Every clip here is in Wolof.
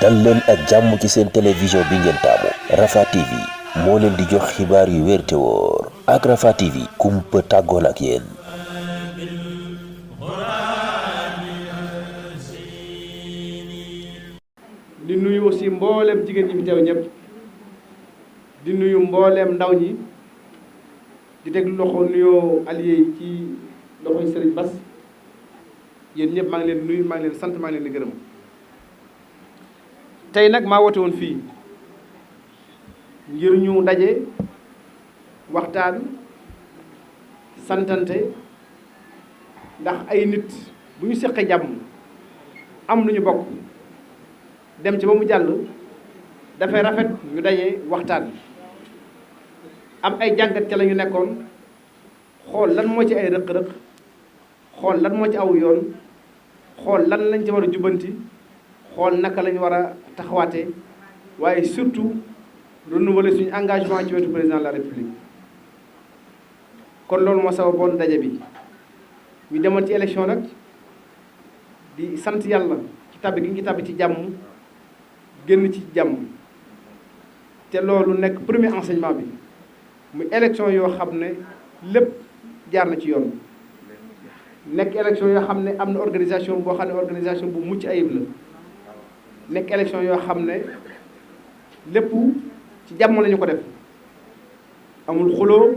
dal leen ak jàmm ci seen télévision bi ngeen taamu Rafah TV moo leen di jox xibaar yu wér te wóor ak Rafah TV kumpa tàggoon ak yéen. di nuyu aussi mboolem jigéen ñi fi teew ñëpp di nuyu mboolem ndaw ñi di teg loxo nuyoo allié yi ci loxoy Serigne Bass yéen ñëpp maa ngi leen nuyu maa ngi leen sant maa ngi leen di gërëm. tey nag maa woote woon fii ngir ñu daje waxtaan santante ndax ay nit bu ñu seqee jàmm am lu ñu bokk dem ci ba mu jàll dafay rafet ñu daje waxtaan am ay jàngat ca la ñu nekkoon xool lan moo ci ay rëq-rëq xool lan moo ci aw yoon xool lan lañ ci war a jubbanti xool naka lañ war a taxawaatee waaye surtout renouveler suñu engagement ci wetu président de la république kon loolu moo sababoon daje bi ñu demoon ci élection nag di sant yàlla ci tabbi gi ngi tabbi ci jàmm génn ci jàmm te loolu nekk premier enseignement bi muy élection yoo xam ne lépp jaar na ci yoon nekk élection yoo xam ne am na organisation boo xam ne organisation bu mucc ayib la nekk élection yoo xam ne lépp ci jàmm lañu ko def amul xuloo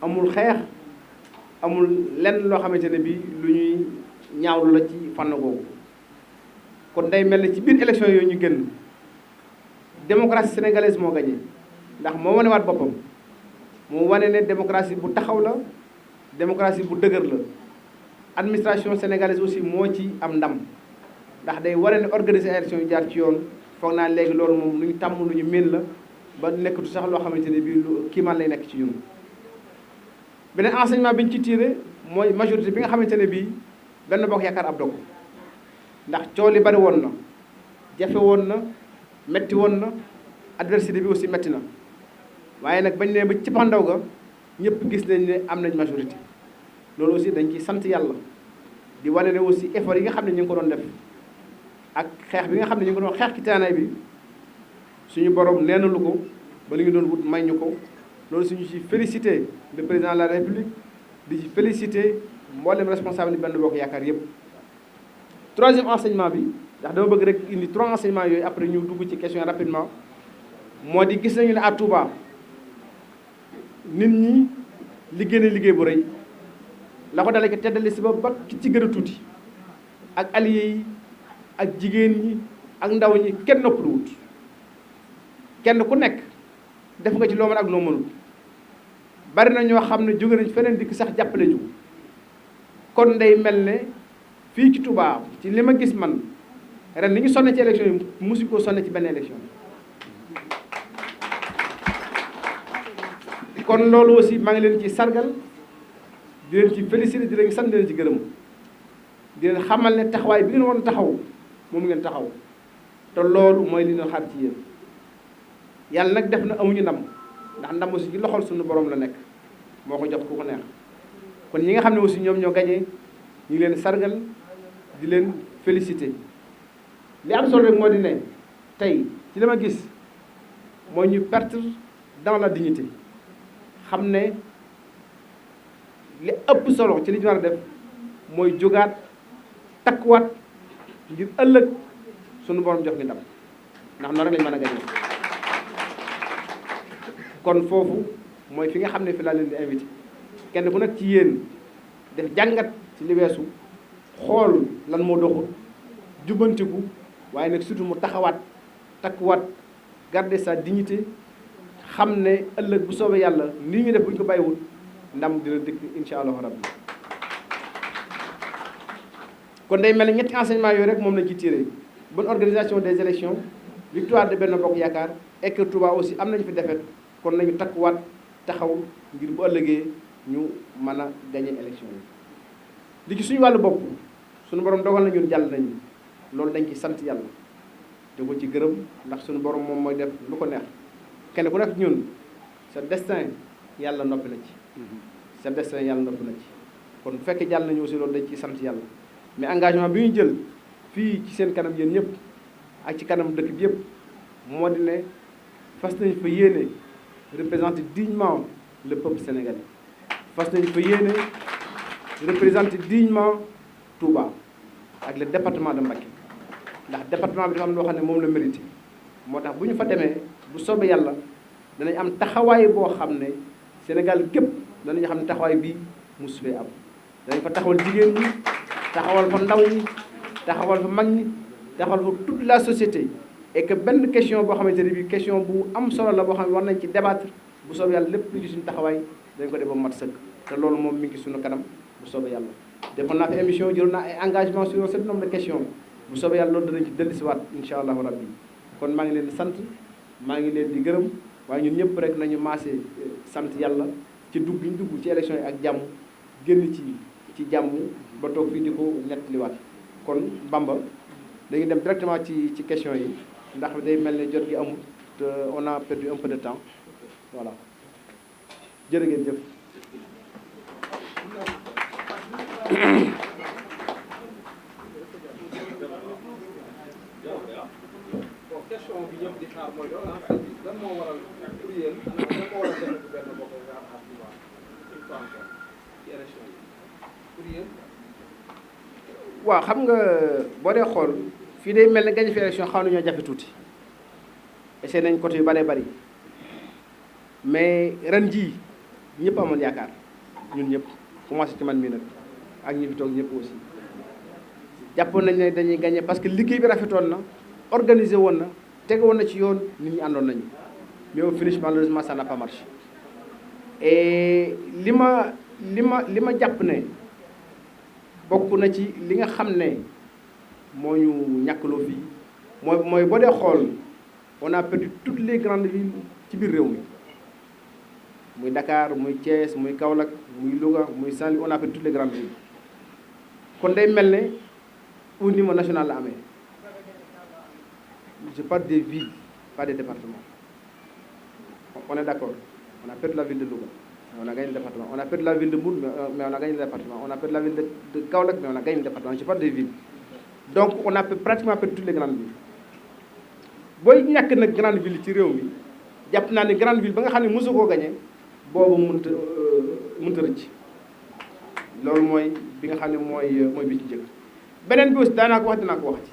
amul xeex amul lenn loo xamante ne bii lu ñuy ñaawlu la ci fànn googu kon day mel ne ci biir élection yooyu ñu génn démocratie sénégalaise moo gagné ndax moo wane waat boppam moo wane ne démocratie bu taxaw la démocratie bu dëgër la administration sénégalaise aussi moo ci am ndam ndax day wane ne organiser élection yu jaar ci yoon foog naa léegi loolu moom lu ñu tàmm lu ñu miin la ba nekkatu sax loo xamante ne bii lu kiimaan lay nekk ci ñun. beneen enseignement bi ñu ci tiré mooy majorité bi nga xamante ne bii Benno Bokk Yaakaar ab dog ndax coow li bari woon na jafe woon na metti woon na adversité bi aussi metti na waaye nag bañ ne ba ci pandaw ga ñëpp gis nañ ne am nañ majorité loolu aussi dañ ciy sant yàlla di wane ne aussi effort yi nga xam ne ñu ngi ko doon def ak xeex bi nga xam ne ñu ngi ko doon xeex ci terrain bi suñu borom neenalu ko ba li ñu doon wut may ñu ko loolu suñu ci félicité le président de la république di ci félicité mboolem responsable yi Benno Bokk Yaakaar yëpp. troisième enseignement bi ndax dama bëgg rek indi 3 enseignements yooyu après ñu dugg ci question rapidement moo di gis nañu ne à Touba nit ñi liggéey na liggéey bu rëy la ko dalee ko teddali si ba ki ci gën a tuuti ak alliés yi ak jigéen ñi ak ndaw ñi kenn noppalu wut kenn ku nekk def nga ci loo mën ak loo mënul bari na ñoo xam ne jóge nañ feneen dikk sax jàppale ñu kon day mel ne fii ci Touba ci li ma gis man ren ni ñu sonne ci élection yi mosu koo sonne ci benn élection kon loolu aussi maa ngi leen ci sargal di leen ci féliciter di leen sant di leen ci gërëm di leen xamal ne taxawaay bi ngeen waroon taxaw moom ngeen taxaw te loolu mooy li ñu xaar ci yéen yàlla nag def na amuñu ndam ndax ndam aussi ci loxol suñu borom la nekk moo ko jox ku ko neex kon ñi nga xam ne aussi ñoom ñoo gañee ñu ngi leen sargal di leen féliciter li am solo rek moo di ne tey ci li ma gis mooy ñu perdre dans la dignité xam ne li ëpp solo ci li ñu war a def mooy jógaat takkuwaat ngir ëllëg sunu borom jox ñu ndam ndax noonu rek lañ mën a gañe kon foofu mooy fi nga xam ne fi laa leen di invité kenn ku nekk ci yéen def jàngat ci li weesu xool lan moo doxul jubbantiku waaye nag surtout mu taxawaat takkuwaat garder sa dignité xam ne ëllëg bu soobee yàlla nii ñu def bu ñu ko bàyyiwul ndam dina dëkk insha allahu rabbi kon day mel ne ñetti enseignement yooyu rek moom lañ ci tiré bonne organisation des élections victoire de Benno Bokk Yaakaar et que Touba aussi am nañu fi defet kon nañu takkuwaat taxaw ngir bu ëllëgee ñu mën a gagné élection yi li ci suñu wàllu bopp suñu borom dogal na ñun jàll nañu loolu dañ ci sant yàlla di ko ci gërëm ndax suñu borom moom mooy def lu ko neex kenn ku nekk ñun sa destin yàlla noppi na ci sa destin yàlla noppi na ci kon bu fekkee jàll nañu aussi loolu dañ ciy sant yàlla mais engagement bi ñu jël fii ci seen kanam yéen ñëpp ak ci kanam dëkk bi yëpp moo di ne fas nañ fa yéene représenter dignement le peuple sénégalais fas nañ fa yéene représenter dignement Touba ak le département de Mbacké ndax département bi dafa am loo xam ne moom la mérité moo tax bu ñu fa demee bu soobee yàlla danañ am taxawaay boo xam ne Sénégal gépp danañ xam ne taxawaay bii mosu fee am danañ fa taxawal jigéen ñi taxawal fa ndaw ñi taxawal fa mag ñi taxawal fa toute la société et que benn question boo xamante ne bii question bu am solo la boo xam ne war nañ ci débattre bu soobee yàlla lépp lu ci suñu taxawaay dañ ko def ba mat sëkk te loolu moom mi ngi suñu kanam bu soobee yàlla. defoon naa fi émission jëloon naa ay engagement sur un certain nombre de questions bu soobee yàlla loolu danañ ci dellusiwaat incha allahu rabbi kon maa ngi leen di sant maa ngi leen di gërëm waaye ñun ñëpp rek nañu maase sant yàlla ci dugg ñu dugg ci élection yi ak jàmm génn ci jàmm ba toog fii di ko nettaliwaat kon Bamba dañuy dem directement ci question yi ndax day mel ne jot gi amul te on a perdu un peu de temps voilà jërë ngeen jëf. question bi ñëpp di xaar mooy doon lan moo waral pour yéen lan moo waral def benn bokk yaakaar à Touba une fois encore ci élection yi pour yéen. waaw xam nga boo dee xool fii day mel ne gañ fi élection xaw nañoo jafe tuuti essayé nañ côté yu bëree bëri mais ren jii ñëpp amoon yaakaar ñun ñëpp commencé ci man mii nag ak ñi fi toog ñëpp aussi jàppoon nañ ne dañuy gagné parce que liggéey bi rafetoon na organisé woon na tege woon na ci yoon nit ñi àndoon nañu mais au finish malheureusement ça n'a pas marché et li ma jàpp ne bokk na ci li nga xam ne moo ñu ñàkkaloo fii mooy boo dee xool on a perdu toutes les grandes villes ci biir réew mi muy Dakar muy Thiès muy Kaolack muy Louga muy Saint-Louis on a perdu toutes les grandes villes kon day mel ne au niveau national la amee je parle des villes pas des départements on est d'accord on a perdu la ville de Louga mais on a gagné le département on a perdu la ville de Mbour mais on a gagné le département on a perdu la ville de Kaolack mais on a gagné le département je parle des villes donc on a pratiquement perdu toutes les grandes villes booy ñàkk nag grande ville ci réew mi jàpp naa ne grande ville ba nga xam ne mosu koo gagné boobu mënta rëcc loolu mooy bi nga xam ne mooy bi ci njëkk beneen bi aussi daanaa ko wax dinaa ko wax ci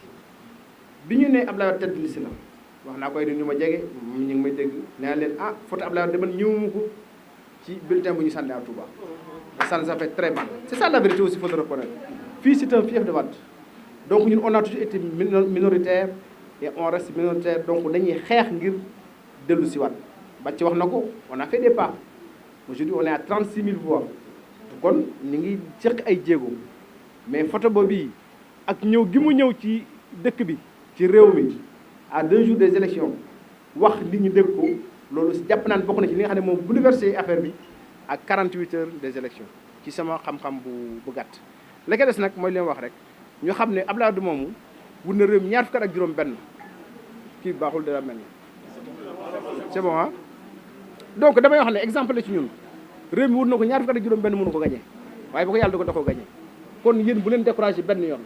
bi ñu ne Abdoulaye Wade tête de liste la wax naa koy ñu ma jege ñu ngi may dégg nee na leen ah photo Abdoulaye Wade demal ñëwuma ko ci bulletin bu ñu sànni à Touba ça nous a fait très mal c'est ça la vérité aussi il faut le reconnaître fii c'est un fief de Wade donc ñun on a toujours été minoritaire et on reste minoritaire donc dañuy xeex ngir dellu si waat ba ci wax na ko on a fait des pas aujourd'hui on est à 36 000 voix kon ñu ngi seq ay jéego mais photo boobu ak ñëw gi mu ñëw ci dëkk bi ci réew mi à 2 jours des élections wax nit ñi dégg ko loolu si jàpp naan bokk na ci li nga xam ne moom bouleversé affaire bi ak 48 heures des élections ci sama xam-xam bu gàtt. la ca des nag mooy leen wax rek ñu xam ne Abdoulaye Wade moomu wut na réew mi ñaar fukk ak juróom benn kii baaxul dara mel ni c'est bon ah donc damay wax ne exemple la ci ñun réew mi wut na ko ñaar fukk ak juróom benn mënu ko gagné waaye bu ko yàlla da ko gagné kon yéen bu leen découragé benn yoon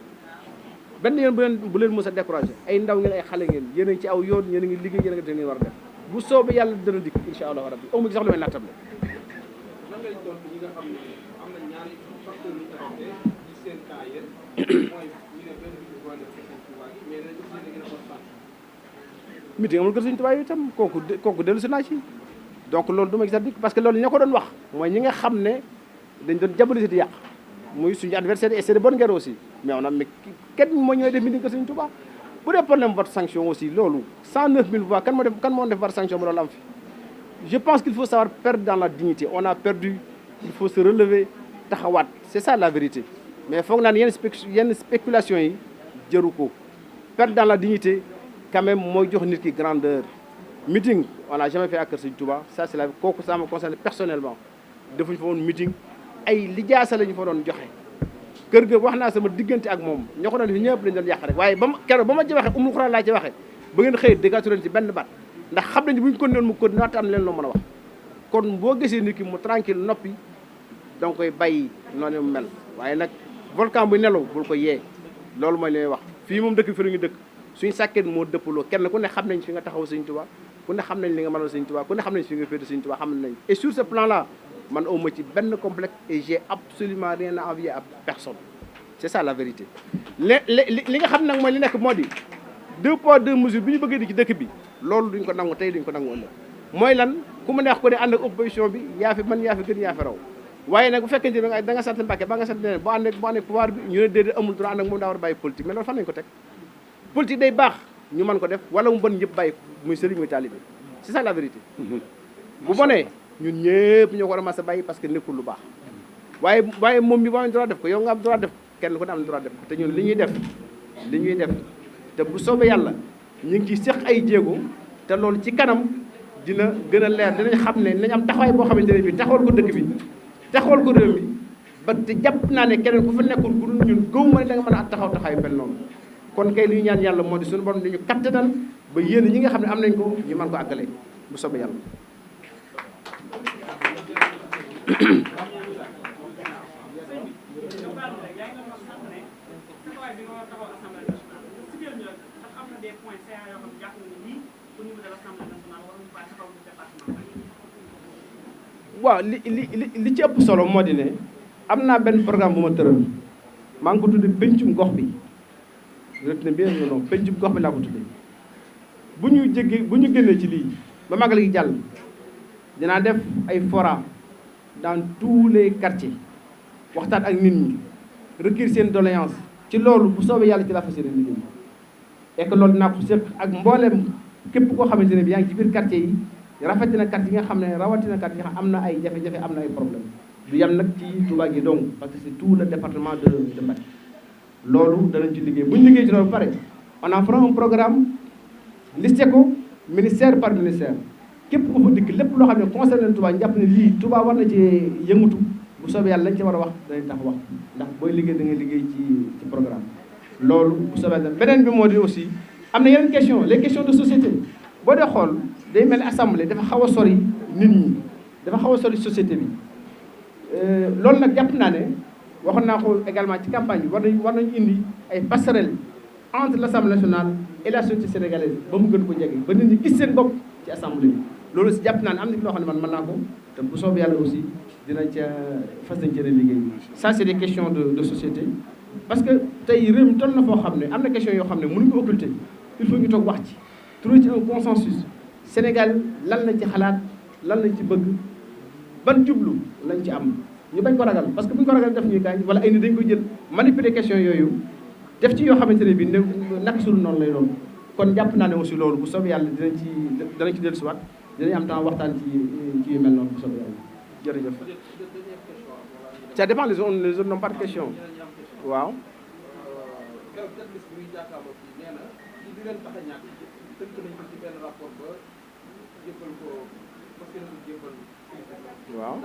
bu leen mës a découragé ay ndaw ngeen ay xale ngeen yéen a ngi ci aw yoon yéen a ngi liggéey yéen a ngi def ngeen war a def bu soobee yàlla dana dikk incha allah rabbi amu sax lu may nattable. nan ngay tontu ñi nga xam ne am na ñaari facteurs yu taxawee ci seen cas yéen mooy ñu ne benn bi boo def seen Touba gi mais dañu gis ne gën a ko sant. meeting amul kër Sëñ Tuubaa yi itam kooku dellu si naa ci donc loolu du ma gis parce que loolu ña ko doon wax mooy ñi nga xam ne dañ doon diaboliser di yàq muy suñu adversaire et c'est de bonne guerre aussi mais on a mais kenn moo ñëwee def meeting kër Sëñ Tuubaa bu dee problème vote sanction aussi loolu 109 000 voix kan moo def vote sanction ba loolu am fi je pense qu'il faut savoir perdre dans la dignité on a perdu il faut se relever taxawaat c'est ça la vérité mais foog naa ne yenn spéculation yi jëru ko perdre dans la dignité quand même mooy jox nit ki grandeur meeting on n'a jamais fait à Kër Sëñ Touba ça c'est la kooku ça me concerne personnellement defuñu fa woon meeting ay lijaasa la ñu fa doon joxe kër ga wax naa sama diggante ak moom ñoo ko doon def ñëpp lañu doon yàq rek waaye keroog ba ma ci waxee umul xuraan laa ci waxee ba ngeen xëy dégatu leen ci benn baat ndax xam nañu bu ñu ko noonu mu ko naata am leen loo mën a wax kon boo gisee nit ki mu tranquille noppi donc koy bàyyi noonu mu mel waaye nag volcan bu nelaw bul ko yee loolu mooy li may wax fii moom dëkk bi fi la ñu dëkk suñu sàkket moo dëppaloo kenn ku ne xam nañ fi nga taxaw Sëñ Tuubaa ku ne xam nañ li nga mënal Sëñ Tuubaa ku ne xam nañ fi nga féete Sëñ Tuubaa xam nañ et sur ce plan là man awma ci benn complexe et j'ai absolument rien à envier à personne c'est ça la vérité li nga xam nag mooy li nekk moo di 2 poids 2 mesures bi ñu bëggee di ci dëkk bi loolu duñ ko nangu tey duñ ko nangu ëllëg mooy lan ku mu neex ko ne ànd ak opposition bi yaa fi man yaa fi gën yaa fi raw waaye nag bu fekkente ne da nga sant Mbàkke ba nga sant neneen boo ànd ak pouvoir bi ñu ne déedéet amul droit ànd ak moom daa war a bàyyi politique mais loolu fan lañ ko teg politique day baax ñu mën ko def wala mu bon ñëpp bàyyi muy sëriñ muy taalibe c'est ça la vérité bu bonee ñun ñëpp ñoo ko war a mas a bàyyi parce que nekkul lu baax waaye moom mi boo am droit def ko yow nga am droit def ko kenn ku ne am droit def ko te ñun li ñuy def te bu soobee yàlla ñu ngi ciy seq ay jéego te loolu ci kanam dina gën a leer dinañ xam ne nañ am taxawaay boo xamante ne bi taxawal ko dëkk bi taxawal ko réew mi ba te jàpp naa ne keneen ku fa nekkul ku dul ñun gëw ma ne da nga mën a taxaw taxawaay mel noonu kon kay li ñu ñaan yàlla moo di suñu borom dañu kattanal ba yéen ñi nga xam ne am nañ ko ñu mën ko àggale bu soobee yàlla waaw li ci ëpp solo moo di ne am naa benn programme bu ma tëral maa ngi ko tudde pencum gox bi retenez bien le nom pencum gox bi laa ko tudde bu ñu génnee ci lii ba magal gi jàll dinaa def ay fora dans tous les quartiers waxtaan ak nit ñi recueillir seen doléance ci loolu bu soobee yàlla ci la fas yéene liggéey et que loolu dinaa ko seq ak mbooleem képp koo xamante ne bi yaa ngi ci biir quartier yi rawatina quartier yi nga xam ne rawatina quartier yi nga xam am na ay jafe-jafe am na ay problème du yem nag ci Touba gi donc parce que c'est tout le département de Mbacké loolu danañ ci liggéey bu ñu liggéey ci loolu pare on en fera un programme listé ko ministère par ministère képp ku fa dikk lépp loo xam ne concerné Touba ñu jàpp ne lii Touba war na ci yëngutu bu soobee yàlla lañ ci war a wax danañ tax wax ndax booy liggéey da ngay liggéey ci programme loolu bu soobee yàlla beneen bi moo di aussi am na yeneen question les questions de société boo dee xool day mel ni assemblée dafa xaw a sori nit ñi dafa xaw a sori société bi loolu nag jàpp naa ne waxoon naa ko également ci campagne bi war nañu indi ay passerelles entre l'Assemblée nationale et la société sénégalaise ba mu gën ko jege ba nit ñi gis seen bopp ci assemblée bi loolu aussi jàpp naa ne am na loo xam ne man mën naa ko te bu soobee yàlla aussi dinañ ca fas nañ cee liggéey ça c'est des questions de société parce que tey réew mi toll na foo xam ne am na question yoo xam ne mënuñu ko occulter il faut ñu toog wax ci trouver ci un consensus Sénégal lan lañ ci xalaat lan lañ ci bëgg ban jublu lañ ci am ñu bañ ko ragal parce que bu ñu ko ragal def ñuy gaañ wala ay nit dañ koy jël manipuler question yooyu def ci yoo xamante ne bi naka sul noonu lay doon kon jàpp naa ne aussi loolu bu soobee yàlla danañ ci dellusiwaat dinañ am temps waxtaan ci yu mel noonu bu soobee yàlla jërëjëf. Ça dépend les autres n'ont pas de question waaw. waaw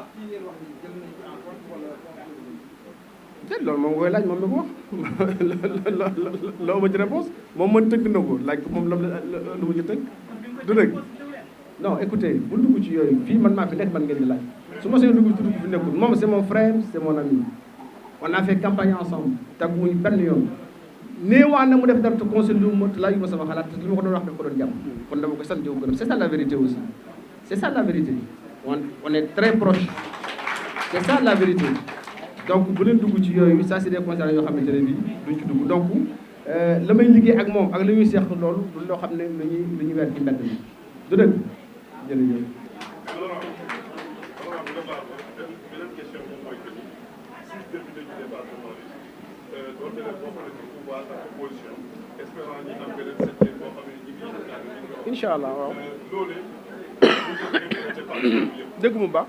déet loolu moom koy laaj moom mi ko wax loo ma ci réponse moom man tënk na ko laaj ko moom lu ma ci tënk du dëgg non écoutez bu dugg ci yooyu fii man maa fi nekk man ngeen di laaj su ma seen dugg ci dugg fi nekkul moom c'est mon frère c'est mon ami on a fait campagne ensemble tàgguwuñu benn yoon néewaan na mu def dara te conseil lu ma laaj ma sama xalaat te li ma ko doon wax daf ko doon jàmm kon dama ko sant ko gërëm c'est ça la vérité aussi c'est ça la vérité on est très proche c'est ça la vérité donc bu leen dugg ci yooyu ça c'est des conseils yoo xamante ne bii duñ ci dugg donc la may liggéey ak moom ak la ñuy seex loolu du loo xam ne lu ñuy weer ci mbedd mi du dëgg jërëjëf. incha allah waaw. dëgg mu baax.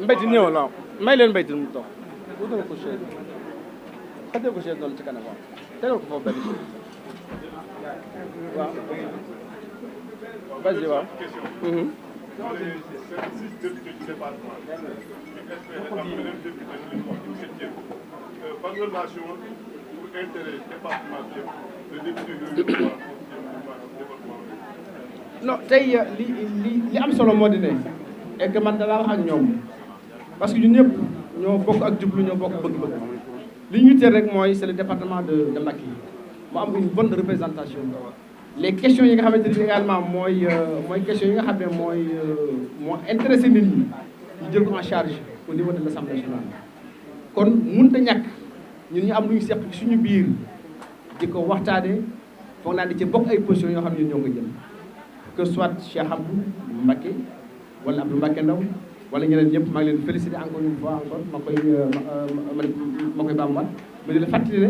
mbayti ñëw la may leen mbayti mu toog wutal ko chaise xajal ko chaise doon ci kanam waaw tegal ko foofu benn waaw vas-y waaw. non tey li am solo moo di ne et que man danaa wax ak ñoom parce que ñun ñëpp ñoo bokk ak jublu ñoo bokk bëgg-bëgg li ñu teel rek mooy c'est le département de Mbacké mu am une bonne représentation. Les questions yi nga xamante ni également mooy questions yi nga xam ne moo intéressé nit ñi ñu jël ko en charge au niveau de l'Assemblée nationale. kon mënut a ñàkk ñun ñu am lu ñu seq suñu biir di ko waxtaanee foog naa di ci bokk ay positions yoo xam ne ñun ñoo ko jël que soit Cheikh Abdou Mbacké wala Abdou Mbacké Ndaw wala ñeneen ñëpp maa ngi leen féliciter encore une fois encore ma koy baamuwaat mais di la fàttali ne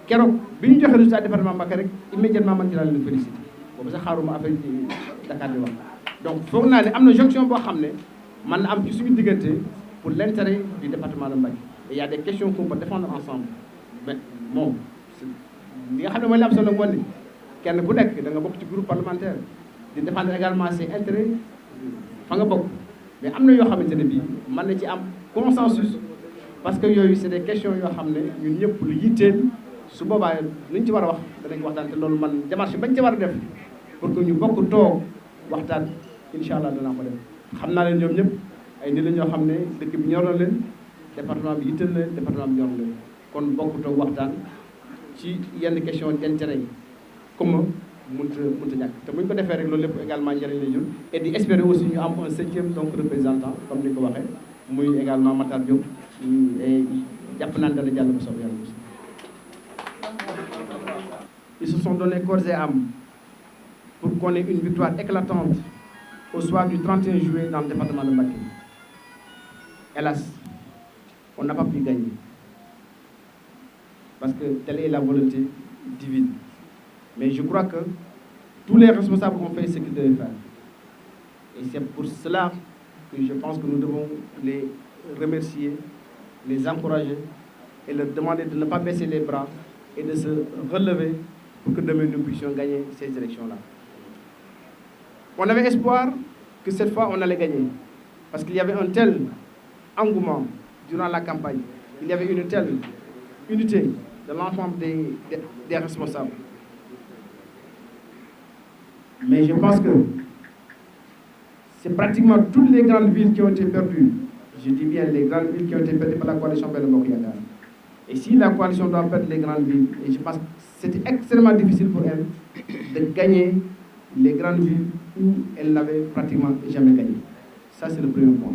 keroog bi ñu joxe résultat département Mbacké rek immédiatement man ci laa leen féliciter boobu sax xaaruma affaire yi Dakar di wax donc foog naa ne am na jonction boo xam ne man na am ci suñu diggante pour l'intérêt du département de Mbacké et il y a des questions qu'on peut défendre ensemble mais bon li nga xam ne mooy la am solo mooy kenn ku nekk da nga bokk ci groupe parlementaire di défendre également ses intérêts fa nga bokk mais am na yoo xamante ne bii mën na ci am consensus parce que yooyu c'est des questions yoo xam ne ñun ñëpp lu yitteel su boobaa luñ ci war a wax danañ waxtaan te loolu man démarche bañ ci war a def pour que ñu bokk toog waxtaan incha allah danaa ko def xam naa leen ñoom ñëpp ay nit la ñoo xam ne dëkk bi ñor na leen département bi yitteel na leen département bi ñor na leen kon bokk toog waxtaan ci yenn question d'intérêt yi comme mënta ñàkk te bu ñu ko defee rek loolu lépp également njëriñ lay jur et di espérer aussi ñu am un 5e donc représentant comme ni ko waxee muy également Matar Diop et jàpp naa ne dana jàll bu soobee yàlla aussi. Ils se sont donné corps et âme pour qu'on ait une victoire éclatante au soir du 31 juillet dans le département de Mbacké. Hélas, on n'a pas pu gagner parce que telle est la volonté divine. Mais je crois que tous les responsables ont fait ce qu'ils devaient faire. Et c'est pour cela que je pense que nous devons les remercier, les encourager et leur demander de ne pas baisser les bras et de se relever pour que demain nous puissions gagner ces élections-là. On avait espoir que cette fois on allait gagner parce qu'il y avait un tel engouement durant la campagne. Il y avait une telle unité de l'ensemble des responsables. Mais je pense que c'est pratiquement toutes les grandes villes qui ont été perdues. Je dis bien les grandes villes qui ont été perdues par la coalition Benno Bokk Yakaar. Et si la coalition doit perdre les grandes villes, et je pense que c'était extrêmement difficile pour elle de gagner les grandes villes où elle n'avait pratiquement jamais gagné. Ça, c'est le premier point.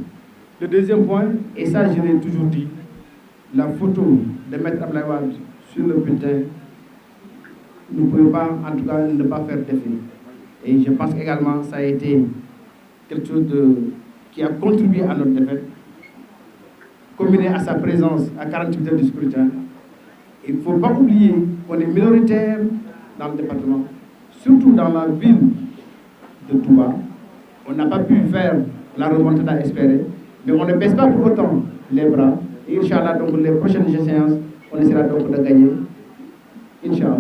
Le deuxième point, et ça je l'ai toujours dit, la photo de Maître Abdoulaye Wade sur le bulletin ne pouvait pas, en tout cas, ne pas faire d'effet. Et je pense également que ça a été quelque chose qui a contribué à notre défaite, combiné à sa présence à 48 heures du scrutin. Il ne faut pas oublier qu'on est minoritaire dans le département, surtout dans la ville de Touba. On n'a pas pu faire la remontada espérée, mais on ne baisse pas pour autant les bras. Et Inch'Allah, donc les prochaines séances, on essaiera donc de gagner. Inch'Allah.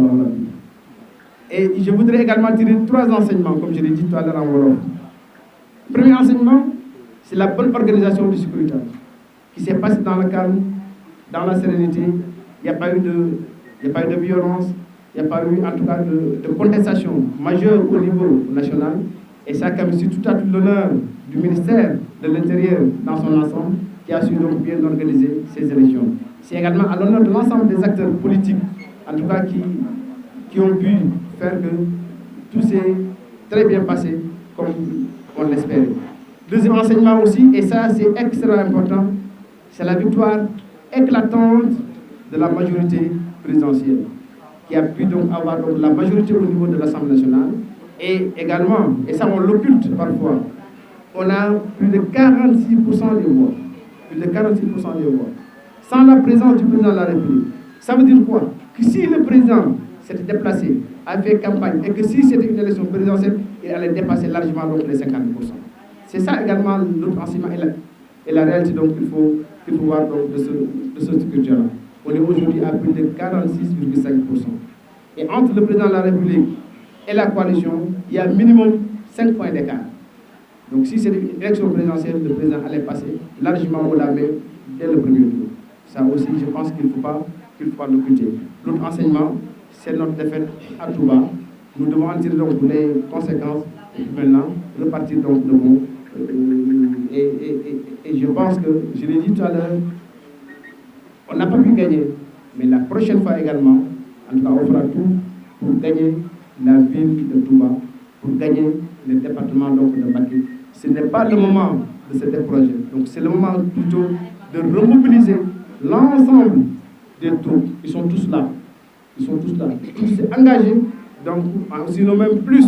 Et je voudrais également tirer 3 enseignements, comme je l'ai dit tout à l'heure en Wolof. Premier enseignement, c'est la bonne organisation du scrutin, qui s'est passée dans le calme, dans la sérénité. Il n'y a pas eu de violence, il n'y a pas eu en tout cas de contestation majeure au niveau national. Et ça, comme c'est tout à tout l'honneur du ministère de l'Intérieur dans son ensemble, qui a su donc bien organiser ces élections. C'est également à l'honneur de l'ensemble des acteurs politiques, en tout cas qui ont pu faire que tout s'est très bien passé comme on l'espérait. Deuxième enseignement aussi, et ça c'est extrêmement important, c'est la victoire éclatante de la majorité présidentielle, qui a pu donc avoir donc la majorité au niveau de l'Assemblée nationale, et également, et ça on l'occulte parfois, on a plus de 46% des voix. Plus de 46% des voix. Sans la présence du président de la République. Ça veut dire quoi? Que si le président s'était déplacé, a fait campagne, et que si c'était une élection présidentielle, il allait dépasser largement donc les 50%. C'est ça également notre enseignement et la réalité donc qu'il faut voir donc de ce scrutin-là. On est aujourd'hui à plus de 46,5%. Et entre le président de la République et la coalition, il y a minimum 5 points d'écart. Donc si c'est une élection présidentielle, le président allait passer largement au la main dès le premier tour. Ça aussi, je pense qu'il ne faut pas l'occulter. L'autre enseignement, c'est notre défaite à Touba. Nous devons en tirer donc les conséquences et maintenant repartir donc de bon. Et je pense que, je l'ai dit tout à l'heure, on n'a pas pu gagner Mais la prochaine fois également, en tout cas, on fera tout pour gagner la ville de Touba, pour gagner le département donc, de Mbacké. Ce n'est pas le moment de ce projet. Donc c'est le moment plutôt de remobiliser l'ensemble des troupes. Ils sont tous là. Ils sont tous là. Tous engagés, donc sinon même plus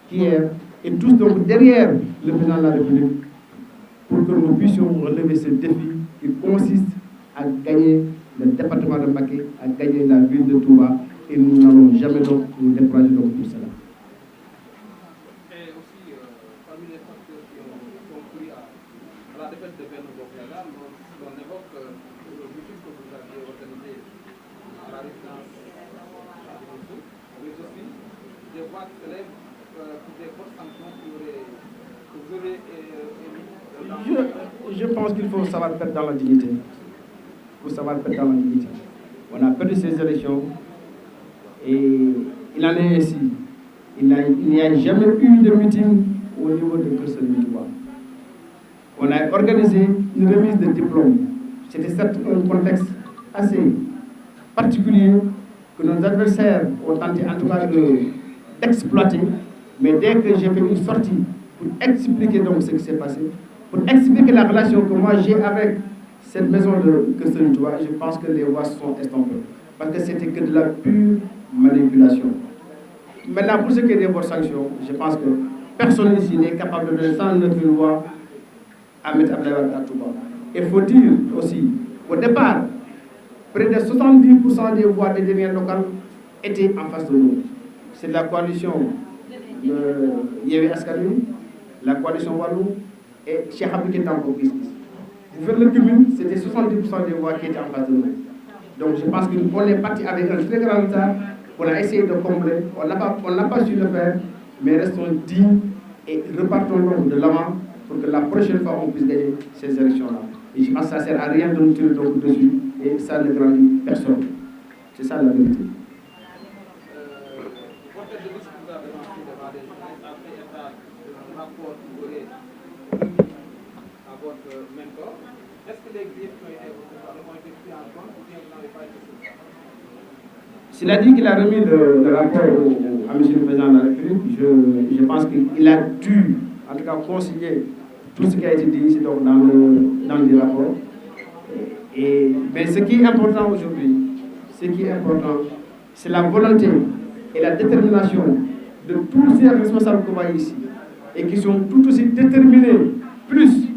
qu'hier, et tous donc derrière le président de la République pour que nous puissions relever ce défi qui consiste à gagner le département de Mbacké, à gagner la ville de Touba, et nous n'allons jamais donc nous décourager donc pour cela. Et aussi, parmi les facteurs qui ont concouru à la défaite de Benno Bokk Yakaar, on évoque le meeting que vous aviez organisé à la résidence mais aussi des voix de élèves pour des fortes sanctions que vous aurez je pense qu'il faut savoir perdre dans la dignité. Il faut savoir perdre dans la dignité. On a perdu ces élections et il en est ainsi. Il n'y a jamais eu de meeting au niveau de Keur Serigne Touba. On a organisé une remise de diplôme. C'était certes un contexte assez particulier que nos adversaires ont tenté en tout cas d'exploiter. Mais dès que j'ai fait une sortie pour expliquer donc ce qui s'est passé, pour expliquer la relation que moi j'ai avec cette maison de Keur Serigne Touba, je pense que les voix sont estompées. Parce que c'était que de la pure manipulation. Maintenant, pour ce qui est des votes sanctions, je pense que personne ici n'est capable de donner 109 000 voix à mettre Abdoulaye Wade à Touba. Il faut dire aussi, au départ, près de 70% des voix des dernières locales étaient en face de nous. C'est la coalition Yewwi Askan Wi, la coalition Wallu et Cheikh Abdou Keita Bokk Gis Gis. Vous faites le cumul, c'était 70% des voix qui étaient en face de nous. Donc je pense qu'on est parti avec un très grand retard, on a essayé de combler, on n'a pas su le faire, mais restons dignes et repartons donc de l'avant pour que la prochaine fois on puisse gagner ces élections-là. Et je pense que ça ne sert à rien de nous tirer donc dessus et ça ne grandit personne. C'est ça la vérité. S'il a dit qu'il a remis le rapport à M. le Président de la République, je pense qu'il a dû, en tout cas, consigner tout ce qui a été dit ici donc, dans le rapport. Mais ce qui est important aujourd'hui, c'est la volonté et la détermination de tous ces responsables qu'on voit ici, et qui sont tout aussi déterminés, plus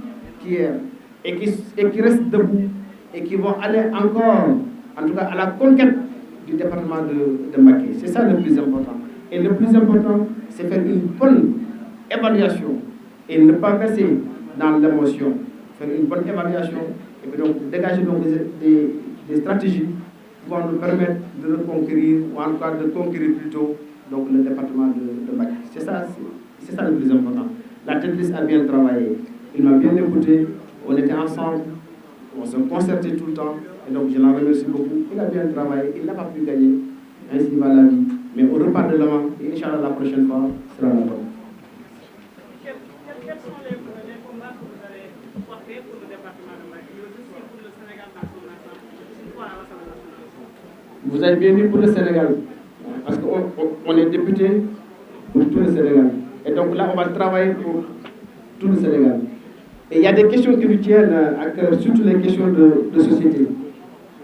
qu'hier, et qui restent debout, et qui vont aller encore, en tout cas, à la conquête du département de Mbacké. C'est ça le plus important. Et le plus important, c'est faire une bonne évaluation et ne pas verser dans l'émotion. Faire une bonne évaluation et puis donc dégager donc des stratégies qui vont nous permettre de reconquérir, ou en tout cas de conquérir plutôt donc, le département de Mbacké. C'est ça le plus important. La tête liste a bien travaillé. Il m'a bien écouté. On était ensemble. On se concertait tout le temps. Et donc je l'en remercie beaucoup. Il a bien travaillé. Il n'a pas pu gagner. Ainsi va la vie. Mais on repart de l'avant. Et Inch'Allah, la prochaine fois sera la bonne. Quels sont les combats que vous allez porter pour le département de Mbacké, mais aussi pour le Sénégal dans son ensemble, une fois à l'Assemblée nationale? Vous avez bien dit pour le Sénégal. Parce qu'on est député pour tout le Sénégal. Et donc là, on va travailler pour tout le Sénégal. Et il y a des questions qui nous tiennent à cœur, surtout les questions de société.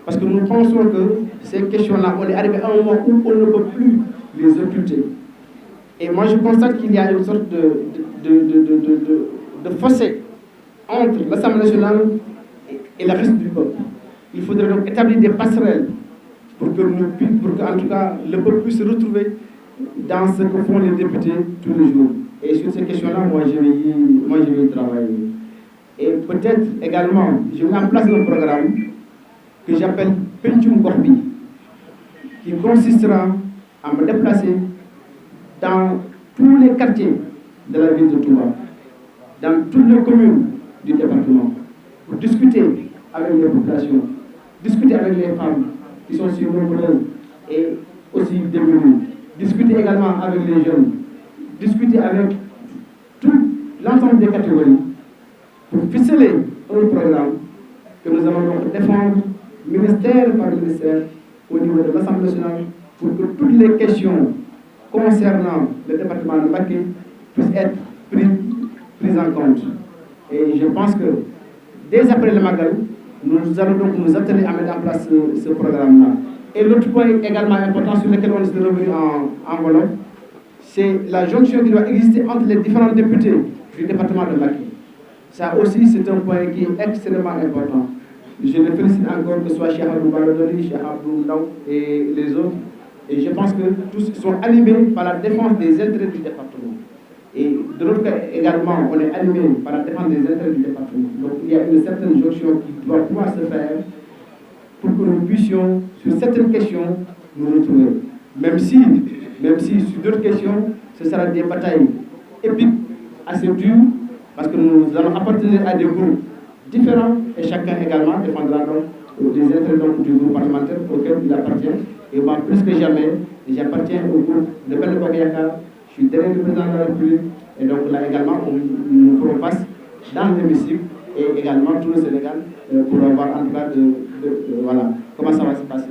Parce que nous pensons que ces questions-là, on est arrivé à un moment où on ne peut plus les occulter. Et moi, je constate qu'il y a une sorte de fossé entre l'Assemblée nationale et le reste du peuple. Il faudrait donc établir des passerelles pour que en tout cas, le peuple puisse se retrouver dans ce que font les députés tous les jours. Et sur ces questions-là, moi, je vais y travailler. Et peut-être également, je mets en place un programme que j'appelle Pencum Gox Bi, qui consistera à me déplacer dans tous les quartiers de la ville de Touba, dans toutes les communes du département, pour discuter avec les populations, discuter avec les femmes qui sont si nombreuses et aussi démunies, discuter également avec les jeunes, discuter avec tout l'ensemble des catégories, pour ficeler un programme que nous allons donc défendre ministère par ministère au niveau de l'Assemblée nationale pour que toutes les questions concernant le département de Mbacké puissent être prises en compte. Et je pense que dès après le Magal, nous allons donc nous atteler à mettre en place ce programme-là. Et l'autre point également important sur lequel on est revenu en Wolof, c'est la jonction qui doit exister entre les différents députés du département de Mbacké. Ça aussi, c'est un point qui est extrêmement important. Je les félicite encore, que ce soit Cheikh Abdou Baradoli, Cheikh Abdou Ndaw et les autres. Et je pense que tous sont animés par la défense des intérêts du département. Et de l'autre côté également, on est animé par la défense des intérêts du département. Donc il y a une certaine jonction qui doit pouvoir se faire pour que nous puissions, sur certaines questions, nous retrouver. Même si sur d'autres questions, ce sera des batailles épiques, assez dures, parce que nous allons appartenir à des groupes différents et chacun également défendra donc les intérêts donc, du groupe parlementaire auquel il appartient. Et moi, plus que jamais, j'appartiens au groupe de Benno Bokk Yakaar. Je suis derrière le président de la République et donc là également, nous ferons face dans l'hémicycle et également tout le Sénégal pour avoir en tout cas voilà, comment ça va se passer.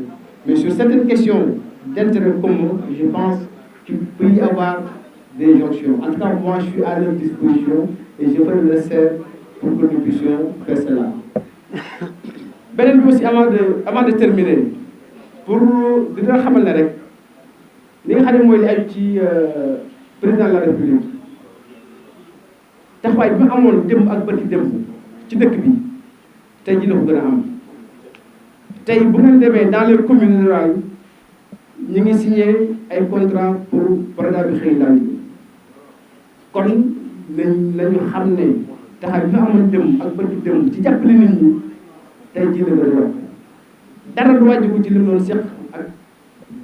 Mais sur certaines questions d'intérêt commun, je pense qu'il peut y avoir des jonctions. En tout cas, moi, je suis à leur disposition et je ferai le nécessaire pour que nous puissions faire cela. Beneen bi aussi avant de terminer pour dina xamal ne rek li nga xam ne mooy li aju ci président de la République taxawaay bi mu amoon démb ak bërki démb ci dëkk bi tey jii la ko gën a am. tey bu ngeen demee dans les communes rurales ñu ngi signé ay contrat pour programme bi xëy ndaw yi kon nañu xam ne taxawaay bi mu amoon démb ak bërki démb ci jàppale nit ñi tey jii la gën a yokk dara du wàññiku ci li mu doon seq ak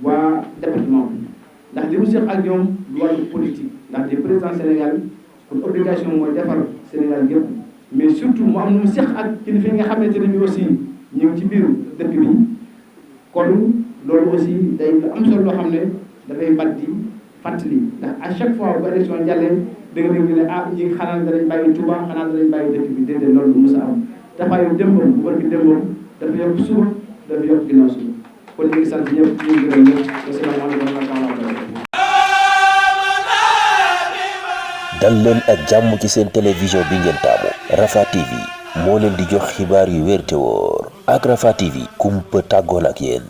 waa département bi ndax li mu seq ak ñoom du wàllu politique ndax des président Sénégal pour obligation mooy defar Sénégal yëpp mais surtout mu am nu mu seq ak kilifa yi nga xamante ne bi aussi ñu ngi ci biir dëkk bi kon loolu aussi day lu am solo loo xam ne dafay mat di fàttali ndax à chaque fois bu élection jàllee da nga dégg ne ah ñi xanaa danañ bàyyi Touba xanaa danañ bàyyi dëkk bi déedéet loolu du mos a am dafay démbam bu war gi démbam dafa yokk suba dafa yokk ginnaaw suba kon ñu ngi sant ñëpp ñu ngi gërëm ñëpp asalaamaaleykum wa rahmatulah. dal leen ak jàmm ci seen télévision bi ngeen taamu Rafah TV moo leen di jox xibaar yu wér te wóor ak Rafah TV kumpa tàggoon ak yéen.